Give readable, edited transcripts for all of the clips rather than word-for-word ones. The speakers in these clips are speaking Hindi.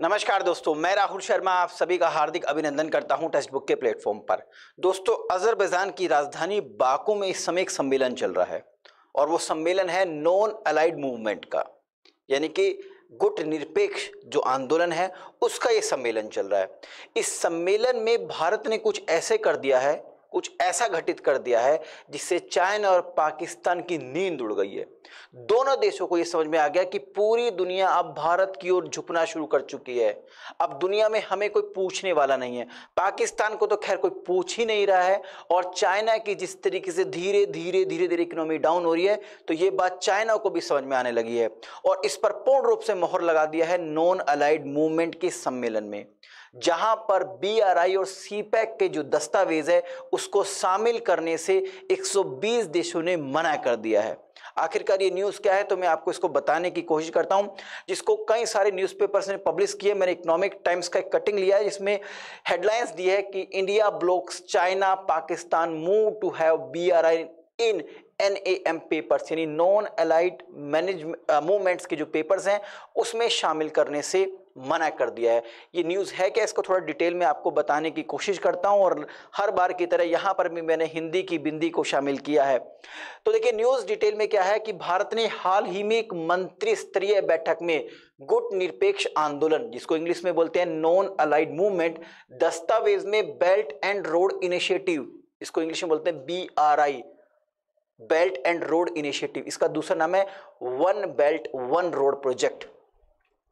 नमस्कार दोस्तों, मैं राहुल शर्मा आप सभी का हार्दिक अभिनंदन करता हूं टेक्स्ट बुक के प्लेटफॉर्म पर। दोस्तों, अजरबैजान की राजधानी बाकू में इस समय एक सम्मेलन चल रहा है और वो सम्मेलन है नॉन अलाइड मूवमेंट का, यानी कि गुट निरपेक्ष जो आंदोलन है उसका ये सम्मेलन चल रहा है। इस सम्मेलन में भारत ने कुछ ऐसे कर दिया है, कुछ ऐसा घटित कर दिया है जिससे चाइना और पाकिस्तान की नींद उड़ गई है। दोनों देशों को यह समझ में आ गया कि पूरी दुनिया अब भारत की ओर झुकना शुरू कर चुकी है। अब दुनिया में हमें कोई पूछने वाला नहीं है। पाकिस्तान को तो खैर कोई पूछ ही नहीं रहा है और चाइना की जिस तरीके से धीरे धीरे इकोनॉमी डाउन हो रही है, तो ये बात चाइना को भी समझ में आने लगी है और इस पर पूर्ण रूप से मोहर लगा दिया है नॉन अलाइड मूवमेंट के सम्मेलन में, जहां पर BRI और CPEC के जो दस्तावेज है उसको शामिल करने से 120 देशों ने मना कर दिया है। आखिरकार ये न्यूज़ क्या है, तो मैं आपको इसको बताने की कोशिश करता हूं, जिसको कई सारे न्यूज़पेपर्स ने पब्लिश किए। मैंने इकोनॉमिक टाइम्स का एक कटिंग लिया है जिसमें हेडलाइंस दी है कि India blocks China Pakistan move to have BRI in NAM papers, यानी नॉन अलाइड मूवमेंट्स के जो पेपर्स हैं उसमें शामिल करने से मना कर दिया है। ये न्यूज़ है क्या, इसको थोड़ा डिटेल में आपको बताने की कोशिश करता हूं और हर बार की तरह यहां पर भी मैंने हिंदी की बिंदी को शामिल किया है। तो देखिए न्यूज़ डिटेल में क्या है कि भारत ने हाल ही में एक मंत्री स्तरीय बैठक में गुट निरपेक्ष आंदोलन, जिसको इंग्लिश में बोलते हैं नॉन अलाइड मूवमेंट, दस्तावेज में बेल्ट एंड रोड इनिशिएटिव, इसको इंग्लिश में बोलते हैं BRI, belt and road initiative, इसका दूसरा नाम है one belt one road project,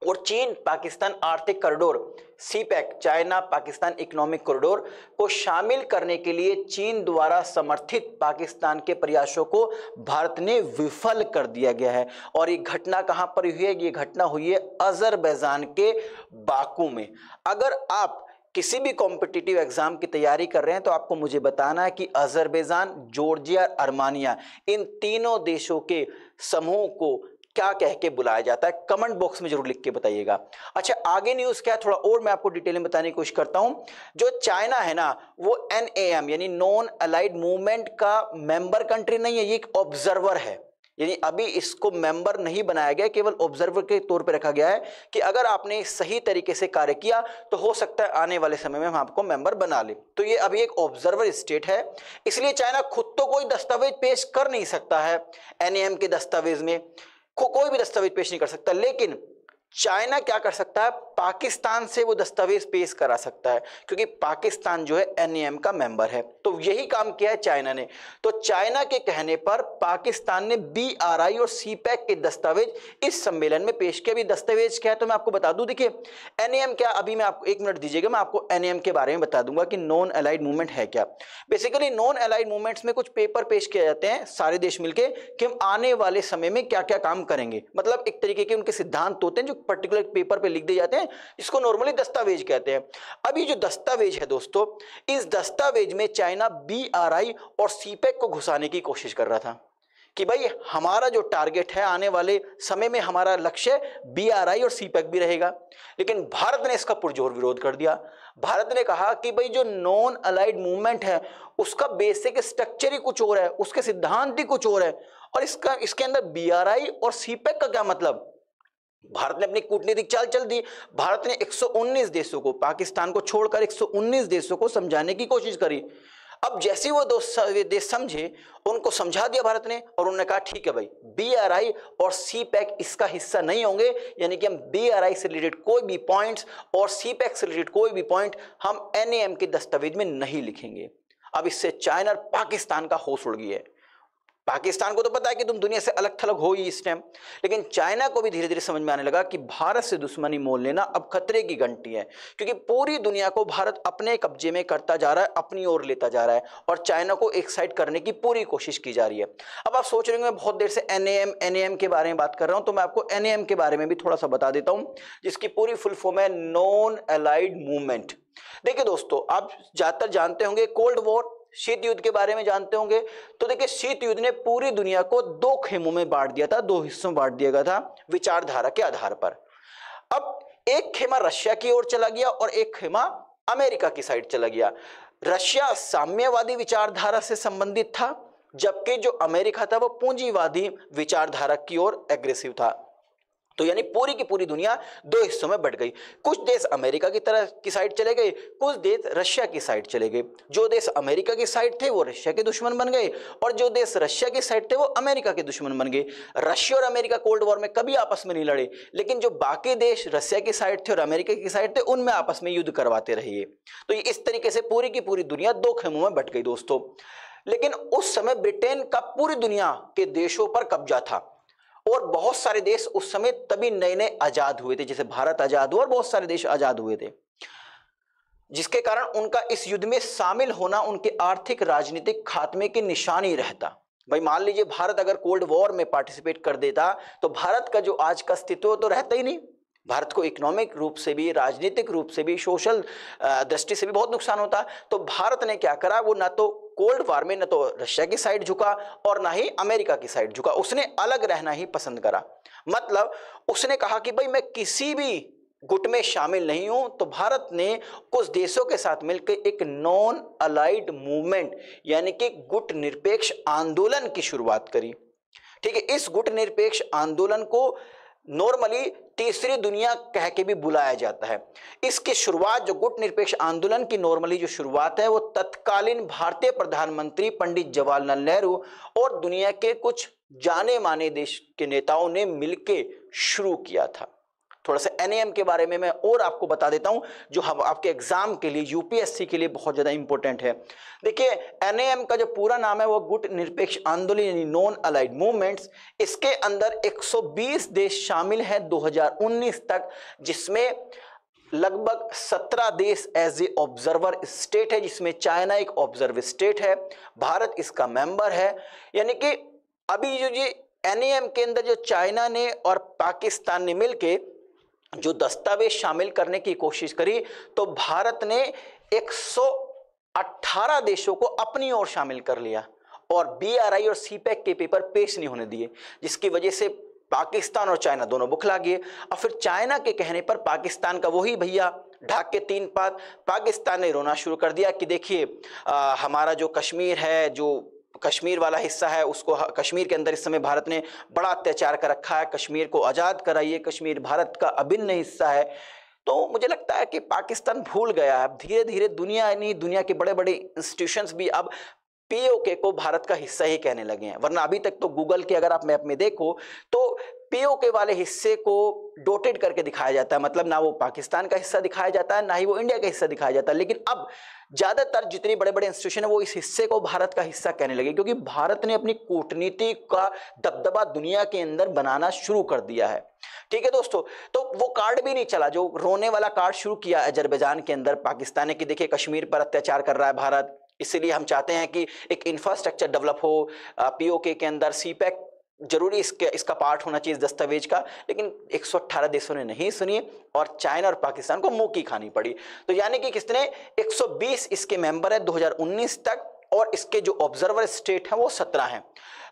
और चीन पाकिस्तान आर्थिक corridor CPEC, China Pakistan economic corridor को शामिल करने के लिए चीन द्वारा समर्थित पाकिस्तान के प्रयासों को भारत ने विफल कर दिया गया है। और ये घटना कहां पर हुई है? ये घटना हुई है अजरबैजान के बाकू में। अगर आप किसी भी कॉम्पिटिटिव एग्जाम की तैयारी कर रहे हैं तो आपको मुझे बताना है कि अजरबैजान, जॉर्जिया, अर्मानिया, इन तीनों देशों के समूह को क्या कह के बुलाया जाता है? कमेंट बॉक्स में जरूर लिख के बताइएगा। अच्छा, आगे न्यूज़ क्या है थोड़ा और मैं आपको डिटेल में बताने की कोशिश करता हूं। जो चाइना है ना, वो NAM यानी नॉन अलाइड मूवमेंट का मेंबर कंट्री नहीं है, ये एक ऑब्जर्वर है। यानी अभी इसको मेंबर नहीं बनाया गया, केवल ऑब्जर्वर के तौर पर रखा गया है कि अगर आपने सही तरीके से कार्य किया तो हो सकता है आने वाले समय में हम आपको मेंबर बना ले। तो ये अभी एक ऑब्जर्वर स्टेट है, इसलिए चाइना खुद तो कोई दस्तावेज पेश कर नहीं सकता है। NAM के दस्तावेज में कोई भी दस्तावेज पेश नहीं कर सकता, लेकिन चाइना क्या कर सकता है? पाकिस्तान से वो दस्तावेज पेश करा सकता है, क्योंकि पाकिस्तान जो है NAM का मेंबर है। तो यही काम किया है चाइना ने। तो चाइना के कहने पर पाकिस्तान ने BRI और CPEC के दस्तावेज इस सम्मेलन में पेश किया। अभी दस्तावेज क्या है तो मैं आपको बता दूं। देखिए NAM क्या, अभी मैं आपको 1 मिनट दीजिएगा, मैं आपको NAM के बारे में बता दूंगा कि नॉन अलाइड मूवमेंट है क्या। बेसिकली नॉन अलाइड मूवमेंट्स में कुछ पेपर पेश किए जाते हैं सारे देश मिलकर कि हम आने वाले समय में क्या क्या काम करेंगे। मतलब एक तरीके के उनके सिद्धांत होते हैं जो पर्टिकुलर पेपर पे लिख दिए जाते हैं, इसको नॉर्मली दस्तावेज कहते हैं। अब ये जो दस्तावेज है दोस्तों, इस दस्तावेज में चाइना BRI और CPEC को घुसाने की कोशिश कर रहा था कि भाई हमारा जो टारगेट है आने वाले समय में, हमारा लक्ष्य BRI और CPEC भी रहेगा। लेकिन भारत ने इसका पुरजोर विरोध कर दिया। भारत ने कहा कि भाई जो नॉन अलाइड मूवमेंट है उसका बेसिक स्ट्रक्चर ही कुछ और है, उसके सिद्धांत ही कुछ और है, और इसके अंदर BRI और CPEC का क्या मतलब? भारत ने अपनी कूटनीतिक चाल चल दी। भारत ने 119 देशों को, पाकिस्तान को छोड़कर 119 देशों को समझाने की कोशिश करी। अब जैसे वो देश समझे, उनको समझा दिया भारत ने और उन्होंने कहा ठीक है भाई, BRI और CPEC इसका हिस्सा नहीं होंगे, यानी कि हम BRI से रिलेटेड कोई भी पॉइंट्स और CPEC से रिलेटेड कोई भी पॉइंट हम NAM के दस्तावेज में नहीं लिखेंगे। अब इससे चाइना और पाकिस्तान का होश उड़ गया है। पाकिस्तान को तो पता है कि तुम दुनिया से अलग थलग हो ही इस टाइम, लेकिन चाइना को भी धीरे धीरे समझ में आने लगा कि भारत से दुश्मनी मोल लेना अब खतरे की घंटी है, क्योंकि पूरी दुनिया को भारत अपने कब्जे में करता जा रहा है, अपनी ओर लेता जा रहा है और चाइना को एक साइड करने की पूरी कोशिश की जा रही है। अब आप सोच रहे होंगे बहुत देर से NAM के बारे में बात कर रहा हूं, तो मैं आपको NAM के बारे में भी थोड़ा सा बता देता हूं, जिसकी पूरी फुल फॉर्म है नॉन अलाइड मूवमेंट। देखिए दोस्तों, आप ज्यादातर जानते होंगे कोल्ड वॉर, शीत युद्ध के बारे में जानते होंगे। तो देखिए शीत युद्ध ने पूरी दुनिया को 2 खेमों में बांट दिया था, 2 हिस्सों में बांट दिया गया था विचारधारा के आधार पर। अब एक खेमा रशिया की ओर चला गया और एक खेमा अमेरिका की साइड चला गया। रशिया साम्यवादी विचारधारा से संबंधित था, जबकि जो अमेरिका था वो पूंजीवादी विचारधारा की ओर एग्रेसिव था। तो यानी पूरी की पूरी दुनिया दो हिस्सों में बट गई। कुछ देश अमेरिका की तरह की साइड चले गए, कुछ देश रशिया की साइड चले गए। जो देश अमेरिका की साइड थे वो रशिया के दुश्मन बन गए, और जो देश रशिया की साइड थे वो अमेरिका के दुश्मन बन गए। रशिया और अमेरिका कोल्ड वॉर में कभी आपस में नहीं लड़े, लेकिन जो बाकी देश रशिया की साइड थे और अमेरिका की साइड थे उनमें आपस में युद्ध करवाते रहे। तो इस तरीके से पूरी की पूरी दुनिया दो खेमों में बट गई दोस्तों। लेकिन उस समय ब्रिटेन का पूरी दुनिया के देशों पर कब्जा था, और बहुत सारे देश उस समय तभी नए नए आजाद हुए थे, जैसे भारत आजाद हुआ और बहुत सारे देश आजाद हुए थे, जिसके कारण उनका इस युद्ध में शामिल होना उनके आर्थिक राजनीतिक खात्मे की निशानी रहता। भाई मान लीजिए भारत अगर कोल्ड वॉर में पार्टिसिपेट कर देता तो भारत का जो आज का अस्तित्व तो रहता ही नहीं। भारत को इकोनॉमिक रूप से भी, राजनीतिक रूप से भी, सोशल दृष्टि से भी बहुत नुकसान होता। तो भारत ने क्या करा, वो ना तो कोल्ड वॉर में न तो रशिया की साइड झुका और ना ही अमेरिका की साइड झुका, उसने अलग रहना ही पसंद करा। मतलब उसने कहा कि भाई मैं किसी भी गुट में शामिल नहीं हूं। तो भारत ने कुछ देशों के साथ मिलकर एक नॉन अलाइड मूवमेंट यानी कि गुट निरपेक्ष आंदोलन की शुरुआत करी। ठीक है, इस गुट निरपेक्ष आंदोलन को नॉर्मली तीसरी दुनिया कह के भी बुलाया जाता है। इसकी शुरुआत, जो गुट निरपेक्ष आंदोलन की नॉर्मली जो शुरुआत है, वो तत्कालीन भारतीय प्रधानमंत्री पंडित जवाहरलाल नेहरू और दुनिया के कुछ जाने माने देश के नेताओं ने मिलकर शुरू किया था। थोड़ा सा एनएएम के बारे में मैं और आपको बता देता हूं, जो हम आपके एग्जाम के लिए, यूपीएससी के लिए बहुत ज्यादा इंपॉर्टेंट है। देखिए, एनएएम का जो पूरा नाम है वो गुट निरपेक्ष आंदोलन यानी नॉन अलाइड मूवमेंट्स। इसके अंदर 120 देश शामिल हैं 2019 तक, जिसमें लगभग 17 देश एज ए ऑब्जर्वर स्टेट है, जिसमें चाइना एक ऑब्जर्वर स्टेट है, भारत इसका मेंबर है। यानी कि अभी जो ये एनएएम के अंदर जो चाइना ने और पाकिस्तान ने मिलके जो दस्तावेज शामिल करने की कोशिश करी, तो भारत ने 118 देशों को अपनी ओर शामिल कर लिया और बीआरआई और सीपैक के पेपर पेश नहीं होने दिए, जिसकी वजह से पाकिस्तान और चाइना दोनों बुखला गए। और फिर चाइना के कहने पर पाकिस्तान का वही भैया ढाक के 3 पात, पाकिस्तान ने रोना शुरू कर दिया कि देखिए हमारा जो कश्मीर है, जो कश्मीर वाला हिस्सा है, उसको, कश्मीर के अंदर इस समय भारत ने बड़ा अत्याचार कर रखा है, कश्मीर को आज़ाद कराइए, कश्मीर भारत का अभिन्न हिस्सा है। तो मुझे लगता है कि पाकिस्तान भूल गया है। अब धीरे धीरे दुनिया, नहीं दुनिया के बड़े बड़े इंस्टीट्यूशंस भी अब पीओके को भारत का हिस्सा ही कहने लगे हैं, वरना अभी तक तो गूगल के अगर आप मैप में देखो तो पीओके वाले हिस्से को डॉटेड करके दिखाया जाता है, मतलब ना वो पाकिस्तान का हिस्सा दिखाया जाता है ना ही वो इंडिया का हिस्सा दिखाया जाता है। लेकिन अब ज्यादातर जितने बड़े बड़े इंस्टीट्यूशन है वो इस हिस्से को भारत का हिस्सा कहने लगे, क्योंकि भारत ने अपनी कूटनीति का दबदबा दुनिया के अंदर बनाना शुरू कर दिया है। ठीक है दोस्तों, तो वो कार्ड भी नहीं चला, जो रोने वाला कार्ड शुरू किया अजरबैजान के अंदर पाकिस्तान ने कि देखिए कश्मीर पर अत्याचार कर रहा है भारत, इसलिए हम चाहते हैं कि एक इंफ्रास्ट्रक्चर डेवलप हो पीओके के अंदर, सीपैक जरूरी इसका पार्ट होना चाहिए दस्तावेज का। लेकिन 118 देशों ने नहीं सुनी और चाइना और पाकिस्तान को मुंह की खानी पड़ी। तो यानी कि किसने 120 इसके मेंबर है 2019 तक, और इसके जो ऑब्जर्वर स्टेट हैं वो 17 हैं।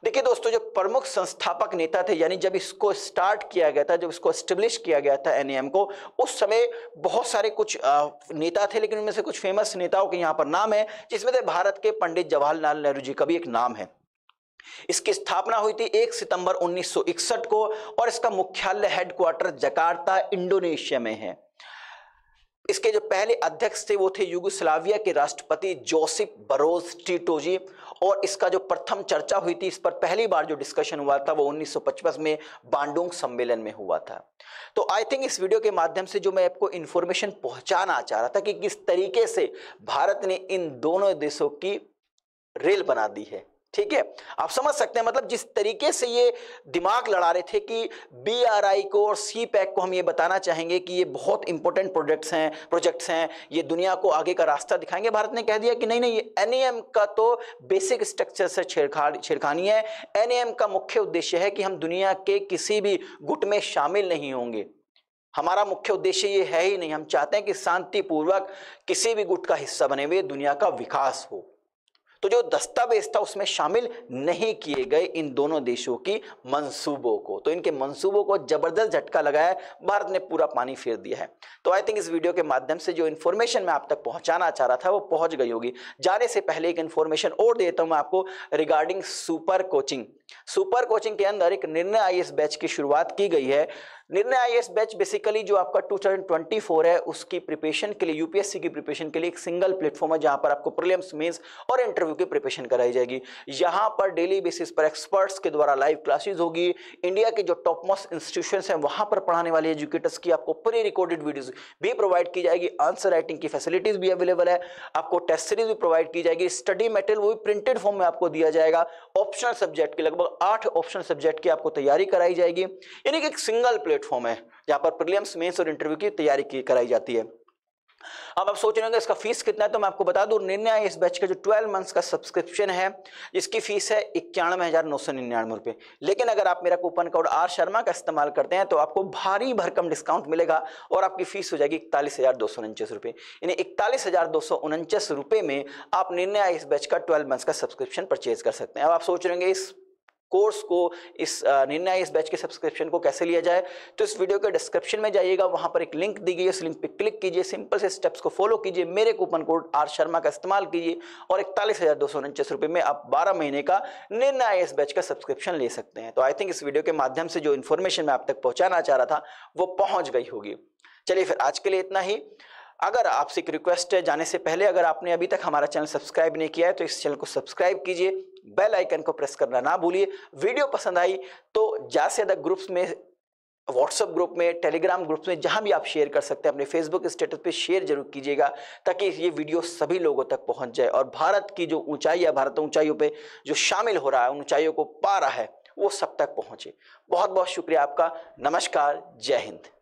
देखिए दोस्तों, जो प्रमुख संस्थापक नेता थे, यानी जब इसको स्टार्ट किया गया था, जब इसको एस्टेब्लिश किया गया था एनएएम को, उस समय बहुत सारे कुछ नेता थे, लेकिन उनमें से कुछ फेमस नेताओं के यहाँ पर नाम है, जिसमें से भारत के पंडित जवाहरलाल नेहरू जी का भी एक नाम है। इसकी स्थापना हुई थी 1 सितंबर 1961 को और इसका मुख्यालय हेडक्वार्टर जकार्ता इंडोनेशिया में है। इसके जो पहले अध्यक्ष थे वो थे युगोस्लाविया के राष्ट्रपति जोसेफ बरोज टिटो जी, और इसका जो प्रथम चर्चा हुई थी, इस पर पहली बार जो डिस्कशन हुआ था वो 1955 में बांडुंग सम्मेलन में हुआ था। तो आई थिंक इस वीडियो के माध्यम से जो मैं आपको इंफॉर्मेशन पहुंचाना चाह रहा था कि किस तरीके से भारत ने इन दोनों देशों की रेल बना दी है। ठीक है, आप समझ सकते हैं, मतलब जिस तरीके से ये दिमाग लड़ा रहे थे कि बीआरआई को और सीपैक को हम ये बताना चाहेंगे कि ये बहुत इंपॉर्टेंट प्रोजेक्ट्स हैं, ये दुनिया को आगे का रास्ता दिखाएंगे। भारत ने कह दिया कि नहीं, ये एनएएम का तो बेसिक स्ट्रक्चर से छेड़खानी है। एनएएम का मुख्य उद्देश्य है कि हम दुनिया के किसी भी गुट में शामिल नहीं होंगे, हमारा मुख्य उद्देश्य ये है ही नहीं। हम चाहते हैं कि शांतिपूर्वक किसी भी गुट का हिस्सा बने हुए दुनिया का विकास हो। तो जो दस्तावेज था उसमें शामिल नहीं किए गए इन दोनों देशों की मंसूबों को, तो इनके मंसूबों को जबरदस्त झटका लगाया, भारत ने पूरा पानी फेर दिया है। तो आई थिंक इस वीडियो के माध्यम से जो इन्फॉर्मेशन मैं आप तक पहुंचाना चाह रहा था वो पहुंच गई होगी। जाने से पहले एक इन्फॉर्मेशन और देता हूं मैं आपको regarding super coaching. Super coaching के अंदर एक निर्णय आईएएस बैच की शुरुआत की गई है। निर्णय आईएएस बैच बेसिकली जो आपका 2024 है उसकी प्रिपरेशन के लिए, यूपीएससी की प्रिपरेशन के लिए एक सिंगल प्लेटफॉर्म है जहां पर आपको प्रीलिम्स, मेंस और इंटरव्यू की प्रिपरेशन कराई जाएगी। यहां पर डेली बेसिस पर एक्सपर्ट्स के द्वारा लाइव क्लासेस होगी। इंडिया के जो टॉप मोस्ट इंस्टीट्यूशंस हैं वहां पर पढ़ाने वाले एजुकेटर्स की आपको प्री रिकॉर्डेड वीडियोस भी प्रोवाइड की जाएगी। आंसर राइटिंग की फैसिलिटीज भी अवेलेबल है। आपको टेस्ट सीरीज भी प्रोवाइड की जाएगी। स्टडी मटेरियल वो भी प्रिंटेड फॉर्म में आपको दिया जाएगा। ऑप्शनल सब्जेक्ट की लगभग 8 ऑप्शनल सब्जेक्ट की आपको तैयारी कराई जाएगी। यानी कि एक सिंगल प्लेटफॉर्म है जहां पर प्रीलिम्स, मेंस और इंटरव्यू की तैयारी कराई जाती है। अब आप सोच रहे होंगे इसका फीस कितना है, तो मैं आपको बता दूं निर्णय आईएएस बैच का जो 12 मंथ्स का सब्सक्रिप्शन है इसकी फीस है 91,999 रुपए। लेकिन अगर आप मेरा कूपन कोड आर शर्मा का इस्तेमाल करते हैं तो आपको भारी भरकम डिस्काउंट मिलेगा और आपकी फीस हो जाएगी 41,249 रुपए। यानी 41,249 रुपए में आप निर्णय आईएएस बैच का 12 मंथ्स का सब्सक्रिप्शन परचेज कर सकते हैं। अब आप सोच रहे होंगे इस कोर्स को, इस निर्णय इस बैच के सब्सक्रिप्शन को कैसे लिया जाए, तो इस वीडियो के डिस्क्रिप्शन में जाइएगा, वहां पर एक लिंक दी गई है, उस लिंक पे क्लिक कीजिए, सिंपल से स्टेप्स को फॉलो कीजिए, मेरे कूपन कोड आर शर्मा का इस्तेमाल कीजिए और 41,249 रुपए में आप 12 महीने का निर्णय इस बैच का सब्सक्रिप्शन ले सकते हैं। तो आई थिंक इस वीडियो के माध्यम से जो इन्फॉर्मेशन मैं आप तक पहुंचाना चाह रहा था वो पहुंच गई होगी। चलिए फिर आज के लिए इतना ही। अगर आपसे एक रिक्वेस्ट है, जाने से पहले अगर आपने अभी तक हमारा चैनल सब्सक्राइब नहीं किया है तो इस चैनल को सब्सक्राइब कीजिए, बेल आइकन को प्रेस करना ना भूलिए। वीडियो पसंद आई तो ज्यादा से ज्यादा ग्रुप्स में, व्हाट्सएप ग्रुप में, टेलीग्राम ग्रुप्स में, जहां भी आप शेयर कर सकते हैं, अपने फेसबुक स्टेटस पे शेयर जरूर कीजिएगा ताकि ये वीडियो सभी लोगों तक पहुंच जाए और भारत की जो ऊंचाई है, भारत ऊंचाइयों पे जो शामिल हो रहा है, उन ऊंचाइयों को पा रहा है, वो सब तक पहुंचे। बहुत बहुत शुक्रिया आपका। नमस्कार, जय हिंद।